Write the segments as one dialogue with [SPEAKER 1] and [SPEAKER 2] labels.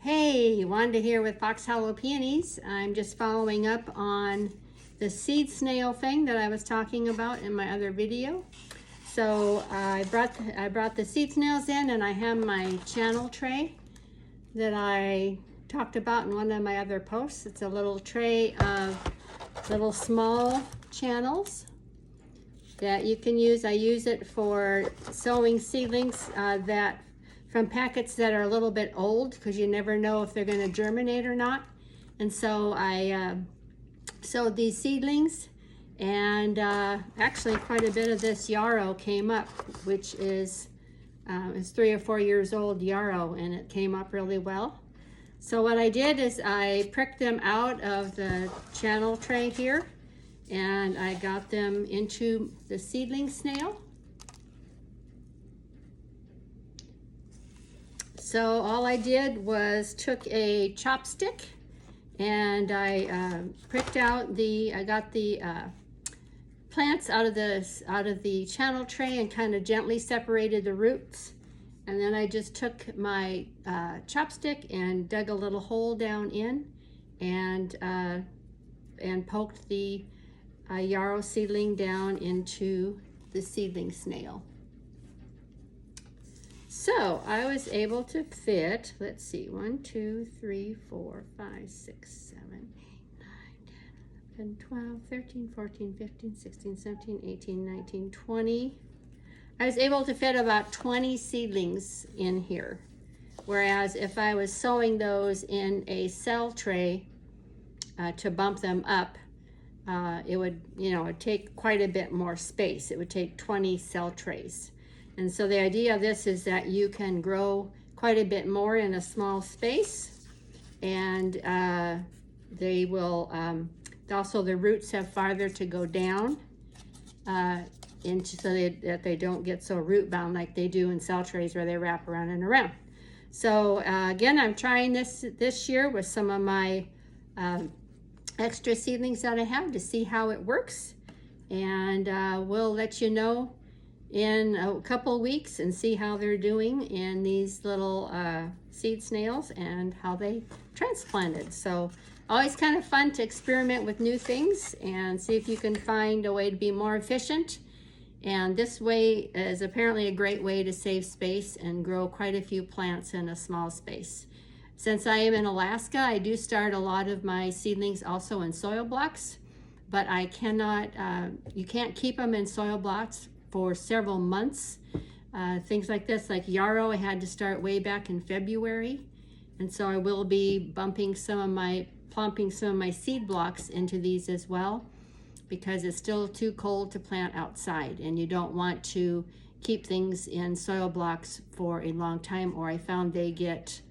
[SPEAKER 1] Hey, Wanda here with Fox Hollow Peonies. I'm just following up on the seed snail thing that I was talking about in my other video. So I brought the seed snails in, and I have my channel tray that I talked about in one of my other posts. It's a little tray of little small channels that you can use. I use it for sowing seedlings from packets that are a little bit old, because you never know if they're going to germinate or not. And so I sowed these seedlings, and actually quite a bit of this yarrow came up, which is 3 or 4 years old yarrow, and it came up really well. So what I did is I pricked them out of the channel tray here, and I got them into the seedling snail. So all I did was took a chopstick, and I pricked out I got the plants out of the channel tray and kind of gently separated the roots. And then I just took my chopstick and dug a little hole down in, and poked the yarrow seedling down into the seedling snail. So I was able to fit, let's see, 1, 2, 3, 4, 5, 6, 7, 8, 9, 10, 11, 12, 13, 14, 15, 16, 17, 18, 19, 20. I was able to fit about 20 seedlings in here. Whereas if I was sowing those in a cell tray to bump them up, it would, it'd take quite a bit more space. It would take 20 cell trays. And so the idea of this is that you can grow quite a bit more in a small space, and they will also, the roots have farther to go down so that they don't get so root bound like they do in cell trays, where they wrap around and around. So again, I'm trying this year with some of my extra seedlings that I have to see how it works, and we'll let you know in a couple weeks and see how they're doing in these little seed snails and how they transplanted. So always kind of fun to experiment with new things and see if you can find a way to be more efficient. And this way is apparently a great way to save space and grow quite a few plants in a small space. Since I am in Alaska, I do start a lot of my seedlings also in soil blocks, but I cannot, you can't keep them in soil blocks for several months. Things like this, like yarrow, I had to start way back in February. And so I will be plumping some of my seed blocks into these as well, because it's still too cold to plant outside, and you don't want to keep things in soil blocks for a long time, or I found they get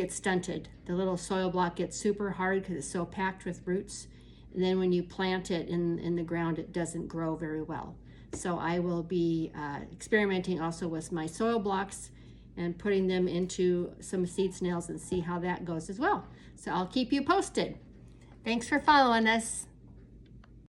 [SPEAKER 1] stunted. The little soil block gets super hard because it's so packed with roots. And then when you plant it in the ground, it doesn't grow very well. So I will be experimenting also with my soil blocks and putting them into some seed snails and see how that goes as well. So I'll keep you posted. Thanks for following us.